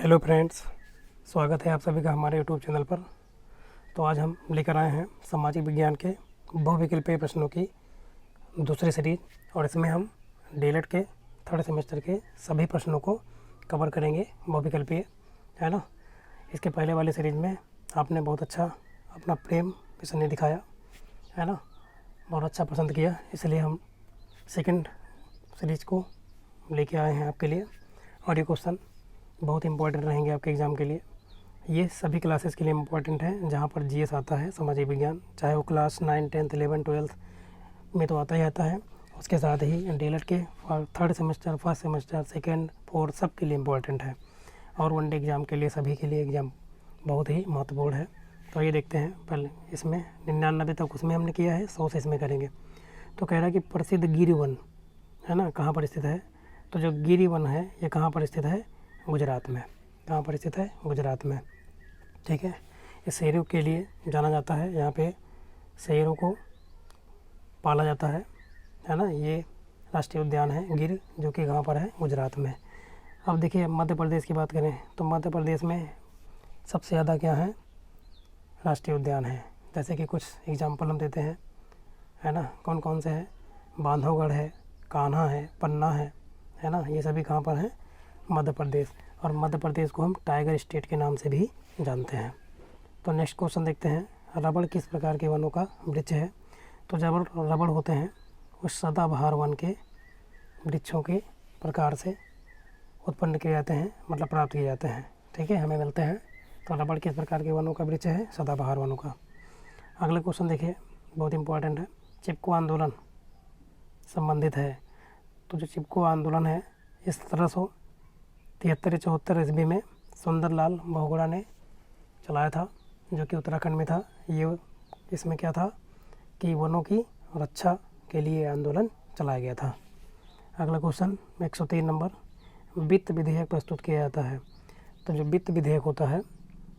Hello friends, स्वागत है आप सभी का हमारे यूट्यूब चैनल पर। तो आज हम लेकर आए हैं सामाजिक विज्ञान के बहुविकल्पीय प्रश्नों की दूसरी सीरीज, और इसमें हम डीएलएड के थर्ड सेमेस्टर के सभी प्रश्नों को कवर करेंगे, बहुविकल्पीय, है ना। इसके पहले वाली सीरीज में आपने बहुत अच्छा अपना प्रेम प्रश्न दिखाया, है ना, बहुत अच्छा पसंद किया, इसलिए हम सेकंड सीरीज़ को लेके आए हैं आपके लिए। और ये क्वेश्चन बहुत इंपॉर्टेंट रहेंगे आपके एग्ज़ाम के लिए। ये सभी क्लासेस के लिए इम्पोर्टेंट है जहाँ पर जीएस आता है, सामाजिक विज्ञान, चाहे वो क्लास 9, 10, 11, 12 में तो आता ही आता है। उसके साथ ही डीएलएड के third semester, first semester, second, fourth सब के लिए इम्पोर्टेंट है। और वनडे एग्ज़ाम के लिए, सभी के लिए एग्ज़ाम बहुत ही महत्वपूर्ण है। तो ये देखते हैं, पहले इसमें 99 तक उसमें हमने किया है, 100 से इसमें करेंगे। तो कह रहा है कि प्रसिद्ध गिरि वन, है ना, कहाँ पर स्थित है। तो जो गिरि वन है ये कहाँ पर स्थित है, गुजरात में। कहाँ पर स्थित है, गुजरात में, ठीक है। ये शेरों के लिए जाना जाता है, यहाँ पे शेरों को पाला जाता है ना। ये राष्ट्रीय उद्यान है गिर, जो कि कहाँ पर है, गुजरात में। अब देखिए मध्य प्रदेश की बात करें तो मध्य प्रदेश में सबसे ज़्यादा क्या है, राष्ट्रीय उद्यान है। जैसे कि कुछ एग्जाम्पल हम देते हैं, है ना, कौन कौन से हैं, बांधवगढ़ है, कान्हा है, पन्ना है ना। ये सभी कहाँ पर हैं, मध्य प्रदेश। और मध्य प्रदेश को हम टाइगर स्टेट के नाम से भी जानते हैं। तो नेक्स्ट क्वेश्चन देखते हैं, रबड़ किस प्रकार के वनों का वृक्ष है। तो जब रबड़ होते हैं वो सदाबहार वन के वृक्षों के प्रकार से उत्पन्न किए जाते हैं, मतलब प्राप्त किए जाते हैं, ठीक है, हमें मिलते हैं। तो रबड़ किस प्रकार के वनों का वृक्ष है, सदाबहार वनों का। अगला क्वेश्चन देखिए, बहुत इंपॉर्टेंट है, चिपको आंदोलन संबंधित है। तो जो चिपको आंदोलन है इस 1773-74 ईस्वी में सुंदरलाल बहुगुणा ने चलाया था, जो कि उत्तराखंड में था। ये इसमें क्या था कि वनों की रक्षा के लिए आंदोलन चलाया गया था। अगला क्वेश्चन 103 नंबर, वित्त विधेयक प्रस्तुत किया जाता है। तो जो वित्त विधेयक होता है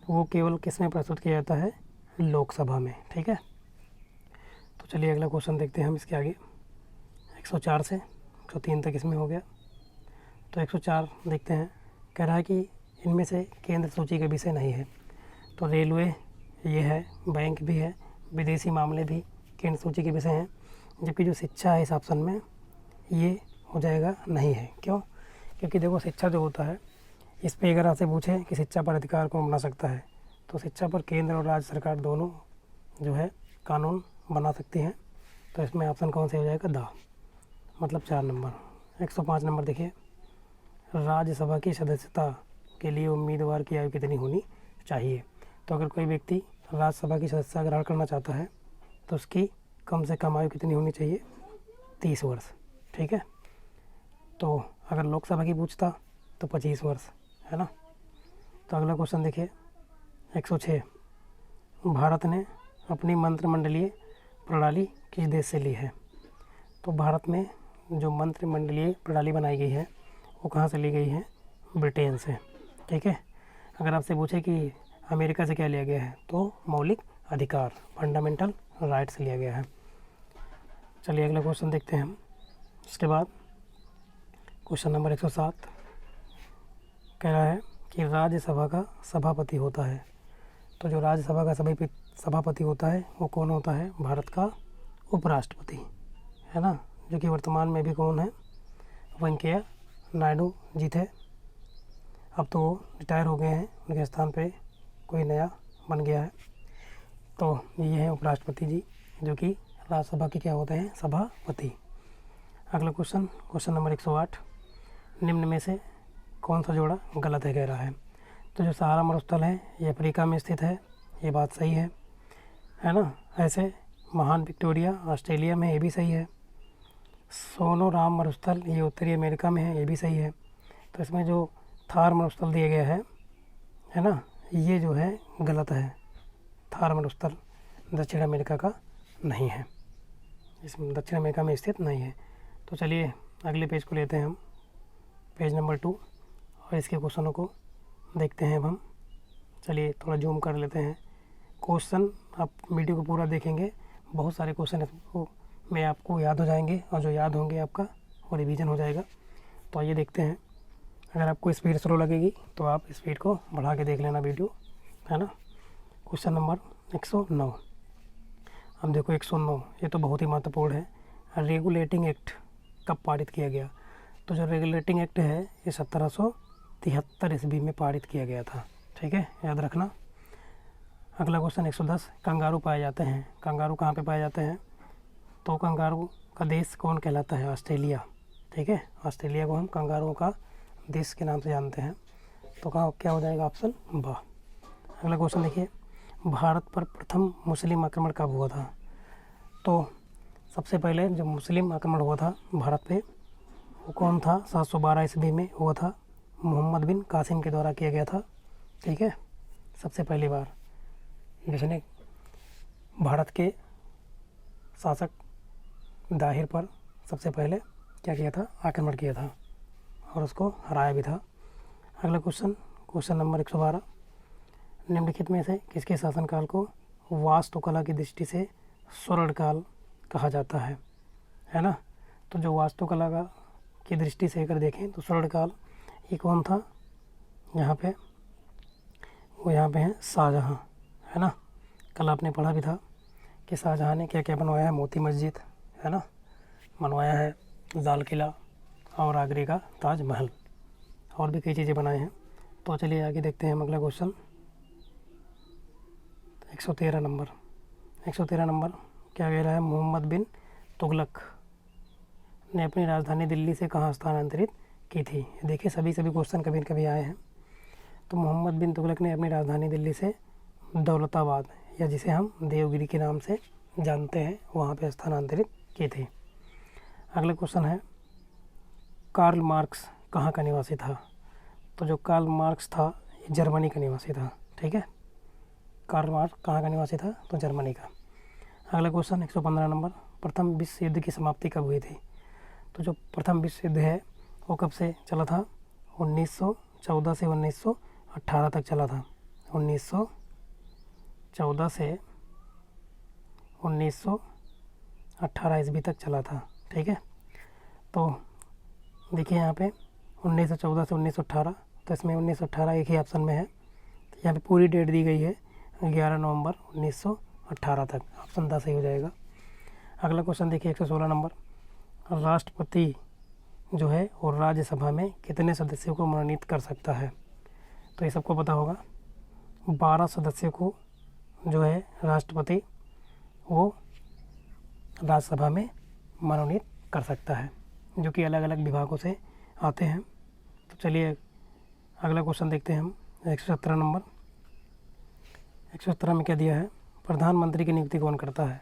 वो केवल किस में प्रस्तुत किया जाता है, लोकसभा में, ठीक है। तो चलिए अगला क्वेश्चन देखते हैं हम इसके आगे। 104 से 103 तक इसमें हो गया। तो 104 देखते हैं, कह रहा है कि इनमें से केंद्र सूची का विषय नहीं है। तो रेलवे ये है, बैंक भी है, विदेशी मामले भी केंद्र सूची के विषय हैं। जबकि जो शिक्षा है इस ऑप्शन में ये हो जाएगा नहीं है। क्यों? क्योंकि देखो शिक्षा जो होता है इस पर अगर आपसे पूछे कि शिक्षा पर अधिकार कौन बना सकता है, तो शिक्षा पर केंद्र और राज्य सरकार दोनों जो है कानून बना सकती हैं। तो इसमें ऑप्शन कौन से हो जाएगा, द, मतलब 4 नंबर। 105 नंबर देखिए, राज्यसभा की सदस्यता के लिए उम्मीदवार की आयु कितनी होनी चाहिए। तो अगर कोई व्यक्ति राज्यसभा की सदस्यता ग्रहण करना चाहता है तो उसकी कम से कम आयु कितनी होनी चाहिए, 30 वर्ष, ठीक है। तो अगर लोकसभा की पूछता तो 25 वर्ष, है ना। तो अगला क्वेश्चन देखिए 106, भारत ने अपनी मंत्रिमंडलीय प्रणाली किस देश से ली है। तो भारत में जो मंत्रिमंडलीय प्रणाली बनाई गई है वो कहाँ से ली गई है, ब्रिटेन से, ठीक है। अगर आपसे पूछे कि अमेरिका से क्या लिया गया है, तो मौलिक अधिकार, फंडामेंटल राइट से लिया गया है। चलिए अगला क्वेश्चन देखते हैं हम। उसके बाद क्वेश्चन नंबर 107 कह रहा है कि राज्यसभा का सभापति होता है। तो जो राज्यसभा का सभापति होता है वो कौन होता है, भारत का उपराष्ट्रपति, है ना, जो कि वर्तमान में भी कौन है, वेंकैया नायडू जी थे। अब तो वो रिटायर हो गए हैं, उनके स्थान पे कोई नया बन गया है। तो ये है उपराष्ट्रपति जी, जो कि राज्यसभा के क्या होते हैं, सभापति। अगला क्वेश्चन नंबर 108, निम्न में से कौन सा जोड़ा गलत है, कह रहा है। तो जो सहारा मरुस्थल है ये अफ्रीका में स्थित है, ये बात सही है ना। ऐसे महान विक्टोरिया ऑस्ट्रेलिया में, ये भी सही है। सोनोराम मरुस्थल ये उत्तरी अमेरिका में है, ये भी सही है। तो इसमें जो थार मरुस्थल दिया गया है ना, ये जो है गलत है। थार मरुस्थल दक्षिण अमेरिका का नहीं है, इसमें दक्षिण अमेरिका में स्थित नहीं है। तो चलिए अगले पेज को लेते हैं हम, पेज नंबर 2, और इसके क्वेश्चनों को देखते हैं अब हम। चलिए थोड़ा जूम कर लेते हैं। क्वेश्चन आप वीडियो को पूरा देखेंगे, बहुत सारे क्वेश्चन में आपको याद हो जाएंगे, और जो याद होंगे आपका वो रिवीजन हो जाएगा। तो आइए देखते हैं। अगर आपको स्पीड स्लो लगेगी तो आप स्पीड को बढ़ा के देख लेना वीडियो, है ना। Question number 109। अब देखो 109, ये तो बहुत ही महत्वपूर्ण है। रेगुलेटिंग एक्ट कब पारित किया गया? तो जो रेगुलेटिंग एक्ट है ये 1773 ईस्वी में पारित किया गया था, ठीक है, याद रखना। अगला क्वेश्चन 110। कंगारू पाए जाते हैं। कंगारू कहाँ पे पाए जाते हैं? तो कंगारू का देश कौन कहलाता है? ऑस्ट्रेलिया, ठीक है। ऑस्ट्रेलिया को हम कंगारुओं का देश के नाम से जानते हैं। तो कहाँ क्या हो जाएगा? ऑप्शन ब। अगला क्वेश्चन देखिए, भारत पर प्रथम मुस्लिम आक्रमण कब हुआ था? तो सबसे पहले जब मुस्लिम आक्रमण हुआ था भारत पे, वो कौन था? 712 ईस्वी में हुआ था। मोहम्मद बिन कासिम के द्वारा किया गया था, ठीक है। सबसे पहली बार जिसने भारत के शासक दाहिर पर सबसे पहले क्या किया था? आक्रमण किया था और उसको हराया भी था। अगला क्वेश्चन नंबर 112। निम्नलिखित में से किसके शासनकाल को वास्तुकला की दृष्टि से स्वर्णकाल कहा जाता है ना। तो जो वास्तुकला का की दृष्टि से अगर देखें तो स्वर्णकाल ये कौन था? यहाँ पे है शाहजहाँ, है ना। कल आपने पढ़ा भी था कि शाहजहाँ ने क्या क्या बनवाया है? मोती मस्जिद, है ना, बनवाया है, लाल किला और आगरे का ताजमहल, और भी कई चीज़ें बनाए हैं। तो चलिए आगे देखते हैं हम अगला क्वेश्चन 113 नंबर। 113 नंबर क्या कह रहा है? मोहम्मद बिन तुगलक ने अपनी राजधानी दिल्ली से कहाँ स्थानांतरित की थी? देखिए सभी क्वेश्चन कभी न कभी आए हैं। तो मोहम्मद बिन तुगलक ने अपनी राजधानी दिल्ली से दौलताबाद, या जिसे हम देवगिरी के नाम से जानते हैं, वहाँ पे स्थानांतरित की थी। अगला क्वेश्चन है, कार्ल मार्क्स कहाँ का निवासी था? तो जो कार्ल मार्क्स था ये जर्मनी का निवासी था, ठीक है। कार्ल मार्क्स कहाँ का निवासी था? तो जर्मनी का। अगला क्वेश्चन 115 नंबर। प्रथम विश्व युद्ध की समाप्ति कब हुई थी? तो जो प्रथम विश्व युद्ध है वो कब से चला था? 1914 से 1918 तक चला था। 1914 से 1918 ईस्वी तक चला था, ठीक है। तो देखिए यहाँ पे 1914 से 1918, तो इसमें 1918 एक ही ऑप्शन में है। तो यहाँ पे पूरी डेट दी गई है 11 नवंबर 1918 तक। ऑप्शन 10 सही हो जाएगा। अगला क्वेश्चन देखिए 116 नंबर। राष्ट्रपति जो है वो राज्यसभा में कितने सदस्यों को मनोनीत कर सकता है? तो ये सबको पता होगा। 12 सदस्यों को जो है राष्ट्रपति वो राज्यसभा में मनोनीत कर सकता है, जो कि अलग अलग विभागों से आते हैं। तो चलिए अगला क्वेश्चन देखते हैं हम 117 नंबर। 117 में क्या दिया है? प्रधानमंत्री की नियुक्ति कौन करता है?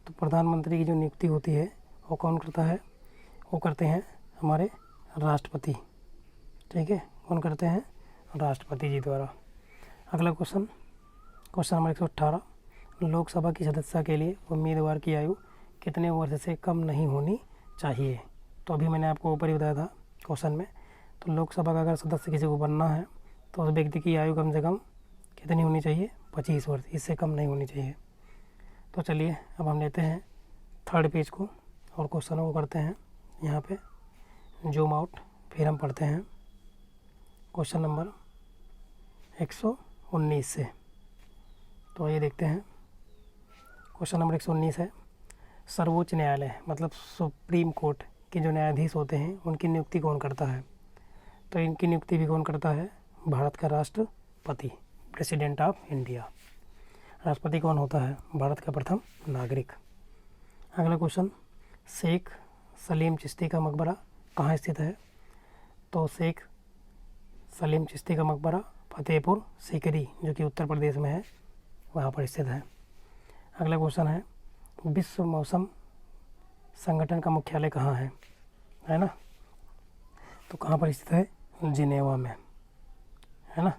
तो प्रधानमंत्री की जो नियुक्ति होती है वो कौन करता है? वो करते हैं हमारे राष्ट्रपति, ठीक है। कौन करते हैं? राष्ट्रपति जी द्वारा। अगला क्वेश्चन नंबर 118। लोकसभा की सदस्यता के लिए उम्मीदवार की आयु कितने वर्ष से कम नहीं होनी चाहिए? तो अभी मैंने आपको ऊपर ही बताया था क्वेश्चन में। तो लोकसभा का अगर सदस्य किसी को बनना है तो उस व्यक्ति की आयु कम से कम कितनी होनी चाहिए? 25 वर्ष, इससे कम नहीं होनी चाहिए। तो चलिए अब हम लेते हैं थर्ड पेज को और क्वेश्चनों को करते हैं यहाँ पे जूम आउट, फिर हम पढ़ते हैं क्वेश्चन नंबर 119 से। तो ये देखते हैं क्वेश्चन नंबर 119 है, सर्वोच्च न्यायालय मतलब सुप्रीम कोर्ट के जो न्यायाधीश होते हैं उनकी नियुक्ति कौन करता है? तो इनकी नियुक्ति भी कौन करता है? भारत का राष्ट्रपति, प्रेसिडेंट ऑफ इंडिया। राष्ट्रपति कौन होता है? भारत का प्रथम नागरिक। अगला क्वेश्चन, शेख सलीम चिश्ती का मकबरा कहाँ स्थित है? तो शेख सलीम चिश्ती का मकबरा फतेहपुर सीकरी, जो कि उत्तर प्रदेश में है, वहाँ पर स्थित है। अगला क्वेश्चन है, विश्व मौसम संगठन का मुख्यालय कहाँ है ना? तो कहाँ पर स्थित है? जिनेवा में, है ना।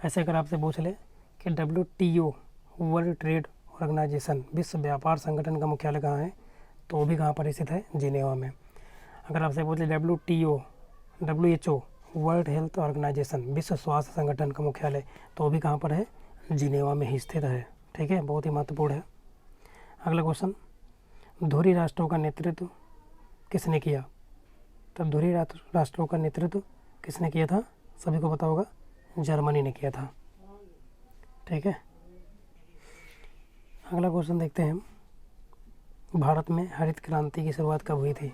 ऐसे अगर आपसे पूछ ले कि WTO वर्ल्ड ट्रेड ऑर्गेनाइजेशन विश्व व्यापार संगठन का मुख्यालय कहाँ है, तो वो भी कहाँ पर स्थित है? जिनेवा में। अगर आपसे पूछ ले WHO वर्ल्ड हेल्थ ऑर्गेनाइजेशन विश्व स्वास्थ्य संगठन का मुख्यालय, तो वो भी कहाँ पर है? जिनेवा में ही स्थित है, ठीक है, बहुत ही महत्वपूर्ण है। अगला क्वेश्चन, धुरी राष्ट्रों का नेतृत्व किसने किया? तब धुरी राष्ट्रों का नेतृत्व किसने किया था? सभी को पता होगा, जर्मनी ने किया था। ठीक है, अगला क्वेश्चन देखते हैं हम। भारत में हरित क्रांति की शुरुआत कब हुई थी?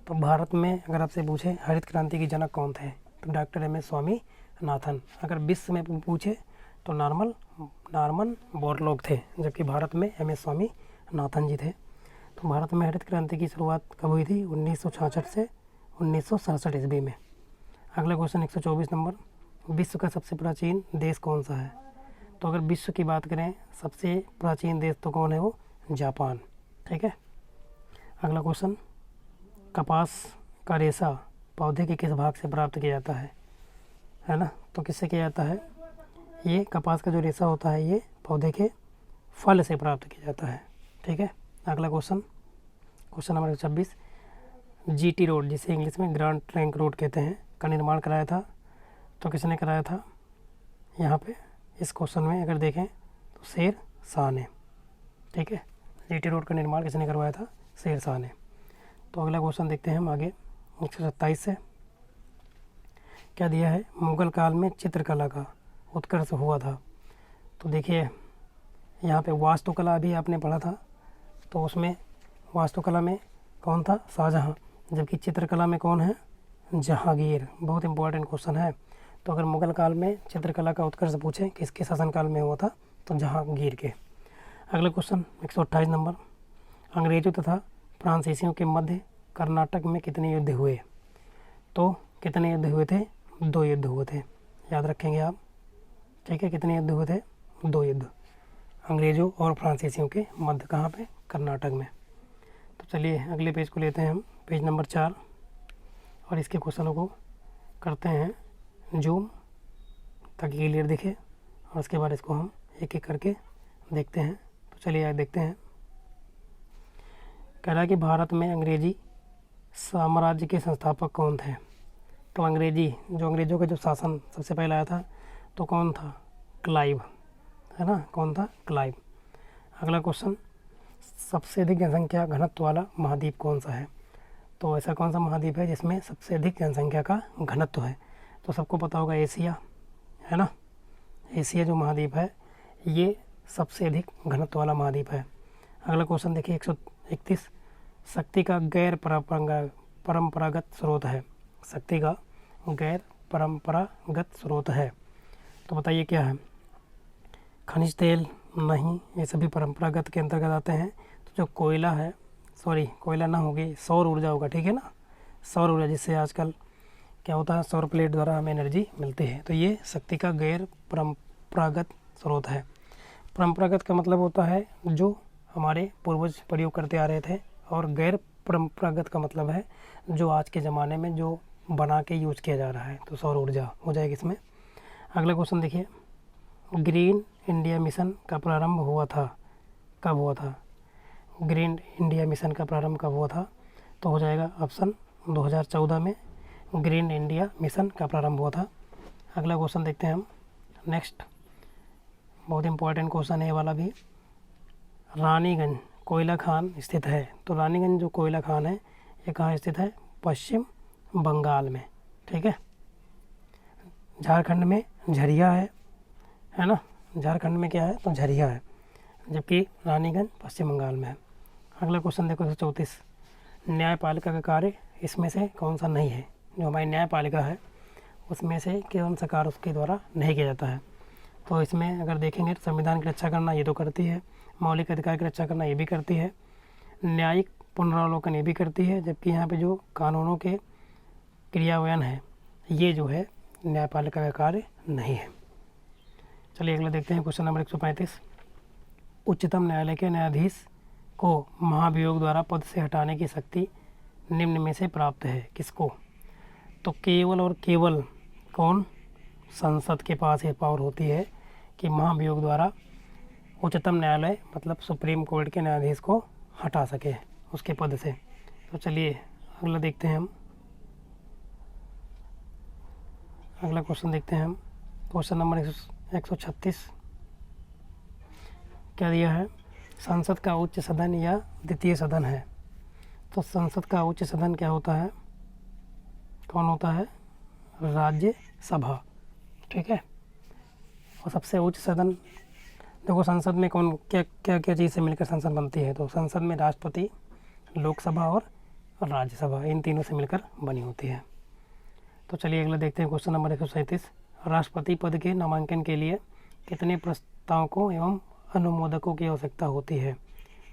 तो भारत में अगर आपसे पूछे हरित क्रांति के जनक कौन थे, तो डॉक्टर एम एस स्वामीनाथन। अगर विश्व में पूछे तो नॉर्मन बोरलॉग थे, जबकि भारत में एम एस स्वामीनाथन जी थे। तो भारत में हरित क्रांति की शुरुआत कब हुई थी? 1966 से 1967 ईस्वी में। अगला क्वेश्चन 124 नंबर, विश्व का सबसे प्राचीन देश कौन सा है? तो अगर विश्व की बात करें सबसे प्राचीन देश तो कौन है? वो जापान। ठीक है, अगला क्वेश्चन, कपास का रेशा पौधे के किस भाग से प्राप्त किया जाता है ना? तो किससे किया जाता है? ये कपास का जो रेशा होता है ये पौधे के फल से प्राप्त किया जाता है। ठीक है, अगला क्वेश्चन नंबर 26, जीटी रोड, जिसे इंग्लिश में ग्रैंड ट्रंक रोड कहते हैं, का निर्माण कराया था। तो किसने कराया था? यहाँ पे इस क्वेश्चन में अगर देखें तो शेर शाह ने। ठीक है, जीटी रोड का निर्माण किसने करवाया था? शेर शाह ने। तो अगला क्वेश्चन देखते हैं हम आगे 127 से। क्या दिया है? मुगल काल में चित्रकला का उत्कर्ष हुआ था। तो देखिए यहाँ पे वास्तुकला भी आपने पढ़ा था, तो उसमें वास्तुकला में कौन था? शाहजहाँ। जबकि चित्रकला में कौन है? जहांगीर। बहुत इंपॉर्टेंट क्वेश्चन है। तो अगर मुगल काल में चित्रकला का उत्कर्ष पूछे किसके शासनकाल में हुआ था, तो जहांगीर के। अगला क्वेश्चन 128 नंबर, अंग्रेजों तथा फ्रांसीसियों के मध्य कर्नाटक में कितने युद्ध हुए? तो कितने युद्ध हुए थे? 2 युद्ध हुए थे, याद रखेंगे आप। ठीक है, कितने युद्ध हुए थे? 2 युद्ध, अंग्रेजों और फ्रांसीसियों के मध्य। कहाँ पे? कर्नाटक में। तो चलिए अगले पेज को लेते हैं हम, पेज नंबर 4, और इसके क्वेश्चनों को करते हैं जूम ताकि क्लियर दिखे, और उसके बाद इसको हम एक एक करके देखते हैं। तो चलिए आगे देखते हैं। कह रहा है कि भारत में अंग्रेजी साम्राज्य के संस्थापक कौन थे? तो अंग्रेजों का जो शासन सबसे पहले आया था तो कौन था? क्लाइव, है ना? कौन था? क्लाइव। अगला क्वेश्चन, सबसे अधिक जनसंख्या घनत्व वाला महाद्वीप कौन सा है? तो ऐसा कौन सा महाद्वीप है जिसमें सबसे अधिक जनसंख्या का घनत्व है? तो सबको पता होगा एशिया, है ना? एशिया जो महाद्वीप है ये सबसे अधिक घनत्व वाला महाद्वीप है। अगला क्वेश्चन देखिए 131, शक्ति का गैर परंपरागत स्रोत है। शक्ति का गैर परंपरागत स्रोत है, तो बताइए क्या है? खनिज तेल नहीं, ये सभी परंपरागत के अंतर्गत आते हैं। तो जो कोयला है, सॉरी कोयला ना होगी, सौर ऊर्जा होगा। ठीक है ना, सौर ऊर्जा, जिससे आजकल क्या होता है, सौर प्लेट द्वारा हमें एनर्जी मिलती है। तो ये शक्ति का गैर परंपरागत स्रोत है। परंपरागत का मतलब होता है जो हमारे पूर्वज प्रयोग करते आ रहे थे, और गैर परंपरागत का मतलब है जो आज के ज़माने में जो बना के यूज किया जा रहा है। तो सौर ऊर्जा हो जाएगी इसमें। अगला क्वेश्चन देखिए, ग्रीन इंडिया मिशन का प्रारंभ हुआ था, कब हुआ था? ग्रीन इंडिया मिशन का प्रारंभ कब हुआ था? तो हो जाएगा ऑप्शन 2014 में ग्रीन इंडिया मिशन का प्रारंभ हुआ था। अगला क्वेश्चन देखते हैं हम नेक्स्ट, बहुत इंपॉर्टेंट क्वेश्चन है ये वाला भी। रानीगंज कोयला खान स्थित है। तो रानीगंज जो कोयला खान है ये कहाँ स्थित है? पश्चिम बंगाल में। ठीक है, झारखंड में झरिया है ना? झारखंड में क्या है? तो झरिया है, जबकि रानीगंज पश्चिम बंगाल में है। अगला क्वेश्चन देखो 134, न्यायपालिका का कार्य इसमें से कौन सा नहीं है? जो हमारी न्यायपालिका है उसमें से कौन सा कार्य उसके द्वारा नहीं किया जाता है? तो इसमें अगर देखेंगे तो संविधान की रक्षा करना ये तो करती है, मौलिक अधिकार की रक्षा करना ये भी करती है, न्यायिक पुनरावलोकन ये भी करती है, जबकि यहाँ पे जो कानूनों के क्रियान्वयन है ये जो है न्यायपालिका का कार्य नहीं है। चलिए अगला देखते हैं क्वेश्चन नंबर 135, उच्चतम न्यायालय के न्यायाधीश को महाभियोग द्वारा पद से हटाने की शक्ति निम्न में से प्राप्त है, किसको? तो केवल और केवल कौन? संसद के पास ये पावर होती है कि महाभियोग द्वारा उच्चतम न्यायालय मतलब सुप्रीम कोर्ट के न्यायाधीश को हटा सके उसके पद से। तो चलिए अगला देखते हैं हम, अगला क्वेश्चन देखते हैं हम, क्वेश्चन नंबर 136। क्या दिया है? संसद का उच्च सदन या द्वितीय सदन है। तो संसद का उच्च सदन क्या होता है? कौन होता है? राज्यसभा, ठीक है। और सबसे उच्च सदन, देखो संसद में कौन क्या क्या क्या चीज़ से मिलकर संसद बनती है, तो संसद में राष्ट्रपति, लोकसभा और राज्यसभा, इन तीनों से मिलकर बनी होती है। तो चलिए अगला देखते हैं क्वेश्चन नंबर 137। राष्ट्रपति पद के नामांकन के लिए कितने प्रस्तावकों एवं अनुमोदकों की आवश्यकता होती है?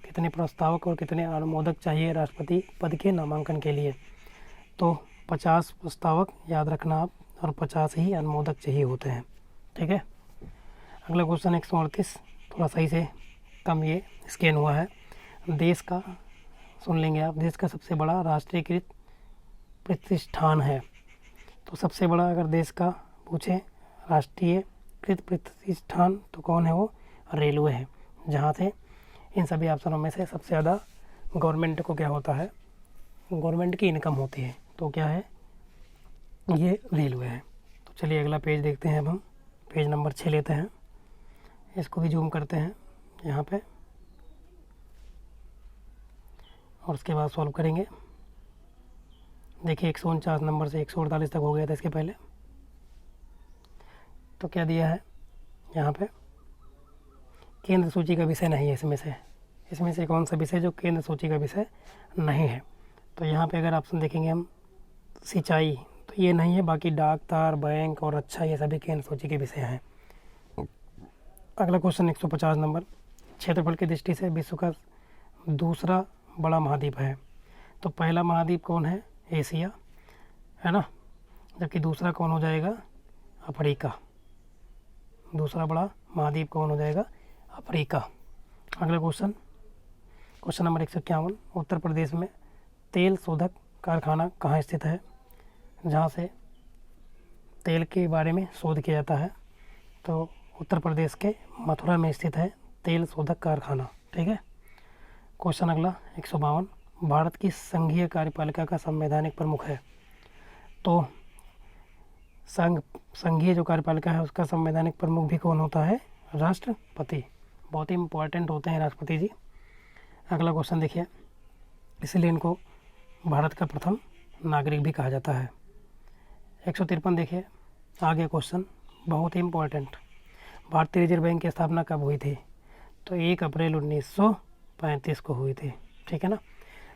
कितने प्रस्तावक और कितने अनुमोदक चाहिए राष्ट्रपति पद के नामांकन के लिए? तो 50 प्रस्तावक याद रखना आप, और 50 ही अनुमोदक चाहिए होते हैं, ठीक है। अगला क्वेश्चन 138, थोड़ा सही से कम ये स्कैन हुआ है। देश का, सुन लेंगे आप, देश का सबसे बड़ा राष्ट्रीयकृत प्रतिष्ठान है। तो सबसे बड़ा अगर देश का पूछे राष्ट्रीयकृत प्रतिष्ठान तो कौन है? वो रेलवे है, जहाँ से इन सभी ऑप्शनों में से सबसे ज़्यादा गवर्नमेंट को क्या होता है, गवर्नमेंट की इनकम होती है। तो क्या है? ये रेलवे है। तो चलिए अगला पेज देखते हैं। अब हम पेज नंबर 6 लेते हैं, इसको भी जूम करते हैं यहाँ पे, और उसके बाद सॉल्व करेंगे। देखिए 149 नंबर से 148 तक हो गया था इसके पहले। तो क्या दिया है यहाँ पे? केंद्र सूची का विषय नहीं है इसमें से कौन सा विषय जो केंद्र सूची का विषय नहीं है? तो यहाँ पे अगर ऑप्शन देखेंगे हम, सिंचाई, तो ये नहीं है। बाकी डाक, तार, बैंक और रक्षा, ये सभी केंद्र सूची के विषय हैं। अगला क्वेश्चन 150 नंबर, क्षेत्रफल की दृष्टि से विश्व का दूसरा बड़ा महाद्वीप है। तो पहला महाद्वीप कौन है? एशिया, है ना, जबकि दूसरा कौन हो जाएगा? अफ्रीका। दूसरा बड़ा महाद्वीप कौन हो जाएगा? अफ्रीका। अगला क्वेश्चन नंबर 151, उत्तर प्रदेश में तेल शोधक कारखाना कहाँ स्थित है, जहाँ से तेल के बारे में शोध किया जाता है? तो उत्तर प्रदेश के मथुरा में स्थित है तेल शोधक कारखाना, ठीक है। क्वेश्चन अगला 152, भारत की संघीय कार्यपालिका का संवैधानिक प्रमुख है। तो संघीय जो कार्यपालिका है उसका संवैधानिक प्रमुख भी कौन होता है? राष्ट्रपति। बहुत ही इम्पोर्टेंट होते हैं राष्ट्रपति जी। अगला क्वेश्चन देखिए, इसलिए इनको भारत का प्रथम नागरिक भी कहा जाता है। 153 देखिए, आगे क्वेश्चन बहुत ही इम्पोर्टेंट, भारतीय रिजर्व बैंक की स्थापना कब हुई थी? तो 1 अप्रैल 1935 को हुई थी, ठीक है ना।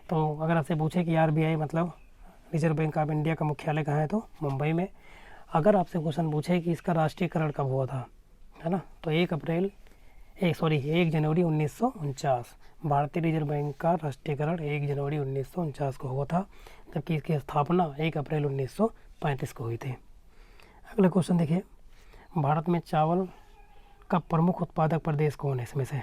तो अगर आपसे पूछे कि RBI मतलब रिजर्व बैंक ऑफ इंडिया का मुख्यालय कहाँ है, तो मुंबई में। अगर आपसे क्वेश्चन पूछे कि इसका राष्ट्रीयकरण कब हुआ था, है ना, तो 1 जनवरी 1949, भारतीय रिजर्व बैंक का राष्ट्रीयकरण 1 जनवरी 1949 को हुआ था, जबकि इसकी स्थापना 1 अप्रैल 1935 को हुई थी। अगला क्वेश्चन देखिए, भारत में चावल का प्रमुख उत्पादक प्रदेश कौन है इसमें से?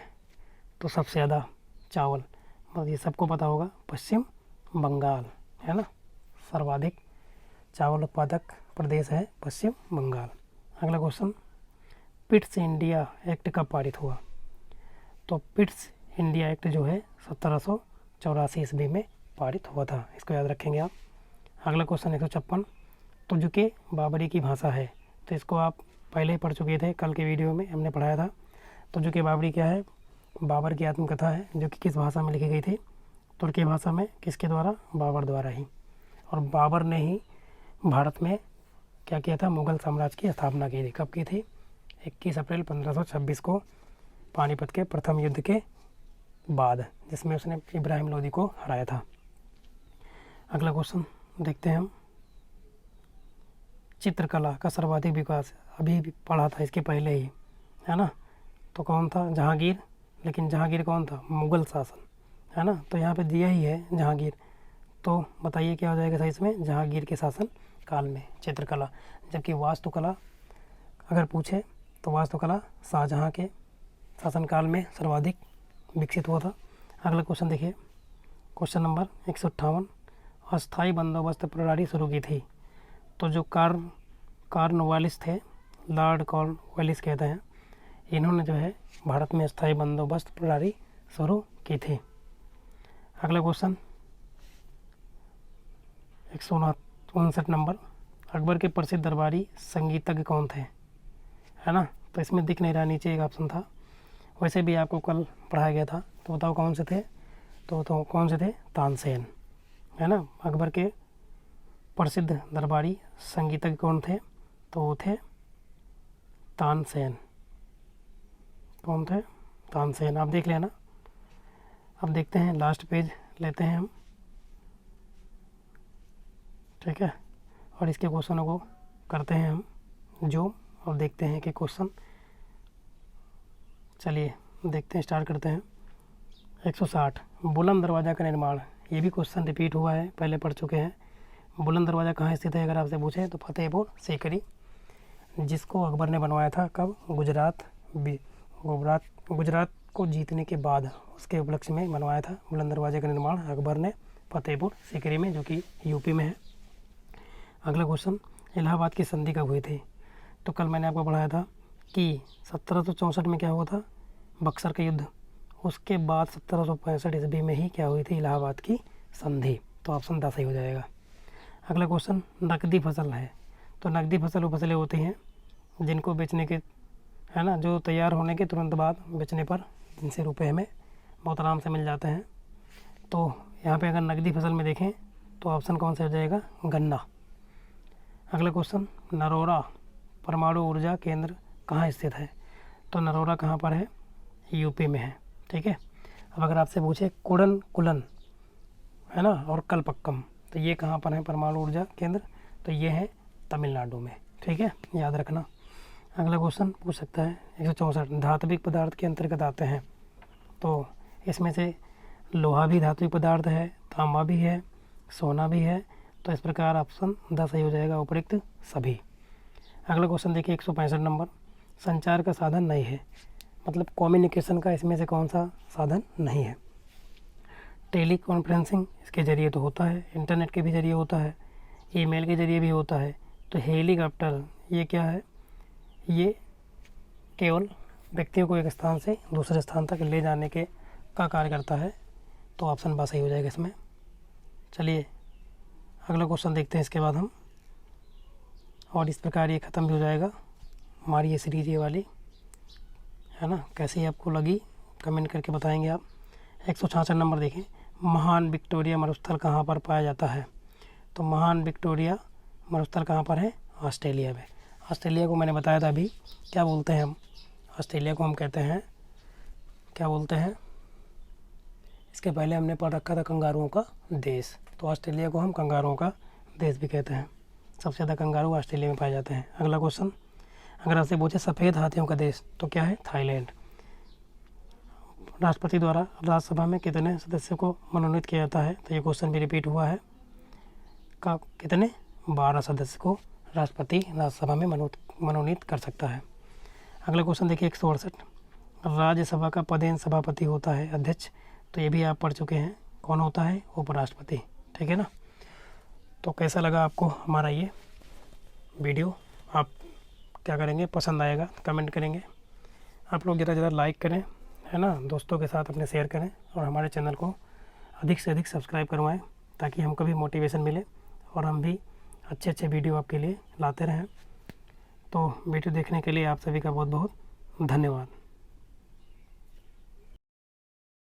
तो सबसे ज़्यादा चावल, मतलब ये सबको पता होगा, पश्चिम बंगाल, है ना, सर्वाधिक चावल उत्पादक प्रदेश है पश्चिम बंगाल। अगला क्वेश्चन, पिट्स इंडिया एक्ट कब पारित हुआ? तो पिट्स इंडिया एक्ट जो है 1784 ईस्वी में पारित हुआ था, इसको याद रखेंगे आप। अगला क्वेश्चन 156, तुर्की बाबरी की भाषा है। तो इसको आप पहले ही पढ़ चुके थे, कल के वीडियो में हमने पढ़ाया था। तुर्की बाबरी क्या है? बाबर की आत्मकथा है, जो कि किस भाषा में लिखी गई थी? तुर्की भाषा में। किसके द्वारा? बाबर द्वारा ही। और बाबर ने ही भारत में क्या किया था? मुगल साम्राज्य की स्थापना की थी। कब की थी? 21 अप्रैल 1526 को, पानीपत के प्रथम युद्ध के बाद, जिसमें उसने इब्राहिम लोदी को हराया था। अगला क्वेश्चन देखते हैं हम, चित्रकला का सर्वाधिक विकास, अभी भी पढ़ा था इसके पहले ही, है ना, तो कौन था? जहांगीर। लेकिन जहांगीर कौन था? मुगल शासन, है ना, तो यहाँ पे दिया ही है जहांगीर। तो बताइए क्या हो जाएगा सही इसमें? जहांगीर के शासन काल में चित्रकला। जबकि वास्तुकला अगर पूछे तो वास्तुकला शाहजहाँ के शासनकाल में सर्वाधिक विकसित हुआ था। अगला क्वेश्चन देखिए, क्वेश्चन नंबर 158, अस्थायी बंदोबस्त प्रणाली शुरू की थी। तो जो कॉर्नवालिस थे, लॉर्ड कॉर्नवालिस कहते हैं, इन्होंने जो है भारत में अस्थायी बंदोबस्त प्रणाली शुरू की थी। अगला क्वेश्चन 159 नंबर, अकबर के प्रसिद्ध दरबारी संगीतज्ञ कौन थे? है ना, तो इसमें दिख नहीं रहा, नीचे एक ऑप्शन था, वैसे भी आपको कल पढ़ाया गया था। तो बताओ कौन से थे? तो कौन से थे? तानसेन, है ना, अकबर के प्रसिद्ध दरबारी संगीतज्ञ कौन थे? तो वो थे तानसेन। कौन थे? तानसेन। आप देख लेना। अब देखते हैं लास्ट पेज लेते हैं हम, ठीक है, और इसके क्वेश्चनों को करते हैं हम जो, और देखते हैं कि क्वेश्चन, चलिए देखते हैं, स्टार्ट करते हैं। 160 बुलंद दरवाज़ा का निर्माण, ये भी क्वेश्चन रिपीट हुआ है, पहले पढ़ चुके हैं। बुलंद दरवाज़ा कहाँ स्थित है अगर आपसे पूछे तो फतेहपुर सीकरी, जिसको अकबर ने बनवाया था कब? गुजरात को जीतने के बाद उसके उपलक्ष्य में बनवाया था बुलंद दरवाजे का निर्माण अकबर ने फतेहपुर सीकरी में, जो कि यूपी में है। अगला क्वेश्चन, इलाहाबाद की संधि कब हुई थी? तो कल मैंने आपको पढ़ाया था कि 1764 में क्या हुआ था? बक्सर का युद्ध। उसके बाद 1765 ईस्वी में ही क्या हुई थी? इलाहाबाद की संधि। तो ऑप्शन 10 सही हो जाएगा। अगला क्वेश्चन, नकदी फसल है। तो नकदी फसल वो फसलें होती हैं जिनको बेचने के, है ना, जो तैयार होने के तुरंत बाद बेचने पर जिनसे रुपए हमें बहुत आराम से मिल जाते हैं। तो यहाँ पे अगर नकदी फसल में देखें तो ऑप्शन कौन सा हो जाएगा? गन्ना। अगला क्वेश्चन, नरोरा परमाणु ऊर्जा केंद्र कहाँ स्थित है? तो नरोरा कहाँ पर है? यूपी में है, ठीक है। अब अगर आपसे पूछे कुलन, है ना, और कलपक्कम, तो ये कहाँ पर है परमाणु ऊर्जा केंद्र? तो ये है तमिलनाडु में, ठीक है, याद रखना। अगला क्वेश्चन पूछ सकता है 164 धात्विक पदार्थ के अंतर्गत आते हैं। तो इसमें से लोहा भी धात्विक पदार्थ है, तांबा भी है, सोना भी है। तो इस प्रकार ऑप्शन 10 सही हो जाएगा, उपयुक्त सभी। अगला क्वेश्चन देखिए 165 नंबर, संचार का साधन नहीं है, मतलब कम्युनिकेशन का इसमें से कौन सा साधन नहीं है? टेली कॉन्फ्रेंसिंग इसके ज़रिए तो होता है, इंटरनेट के भी ज़रिए होता है, ईमेल के ज़रिए भी होता है। तो हेलीकॉप्टर ये क्या है? ये केवल व्यक्तियों को एक स्थान से दूसरे स्थान तक ले जाने के का कार्य करता है। तो ऑप्शन बा सही हो जाएगा इसमें। चलिए अगला क्वेश्चन देखते हैं इसके बाद हम, और इस प्रकार ये ख़त्म भी हो जाएगा हमारी ये सीरीज ये वाली, है ना। कैसी आपको लगी कमेंट करके बताएंगे आप। 166 नंबर देखें, महान विक्टोरिया मरुस्थल कहाँ पर पाया जाता है? तो महान विक्टोरिया मरुस्थल कहाँ पर है? ऑस्ट्रेलिया में। ऑस्ट्रेलिया को मैंने बताया था अभी, क्या बोलते हैं हम? ऑस्ट्रेलिया को हम कहते हैं, क्या बोलते हैं? इसके पहले हमने पढ़ रखा था कंगारुओं का देश। तो ऑस्ट्रेलिया को हम कंगारुओं का देश भी कहते हैं। सबसे ज़्यादा कंगारू ऑस्ट्रेलिया में पाए जाते हैं। अगला क्वेश्चन, अगर आपसे पूछे सफ़ेद हाथियों का देश, तो क्या है? थाईलैंड। राष्ट्रपति द्वारा राज्यसभा में कितने सदस्यों को मनोनीत किया जाता है? तो ये क्वेश्चन भी रिपीट हुआ है। का कितने? 12 सदस्य को राष्ट्रपति राज्यसभा में मनोनीत कर सकता है। अगला क्वेश्चन देखिए 168, राज्यसभा का पदेन सभापति होता है अध्यक्ष। तो ये भी आप पढ़ चुके हैं, कौन होता है? उपराष्ट्रपति, ठीक है ना। तो कैसा लगा आपको हमारा ये वीडियो? आप क्या करेंगे? पसंद आएगा कमेंट करेंगे। आप लोग ज़्यादा लाइक करें, है ना, दोस्तों के साथ अपने शेयर करें, और हमारे चैनल को अधिक से अधिक सब्सक्राइब करवाएं, ताकि हमको भी मोटिवेशन मिले और हम भी अच्छे अच्छे वीडियो आपके लिए लाते रहें। तो वीडियो देखने के लिए आप सभी का बहुत बहुत धन्यवाद।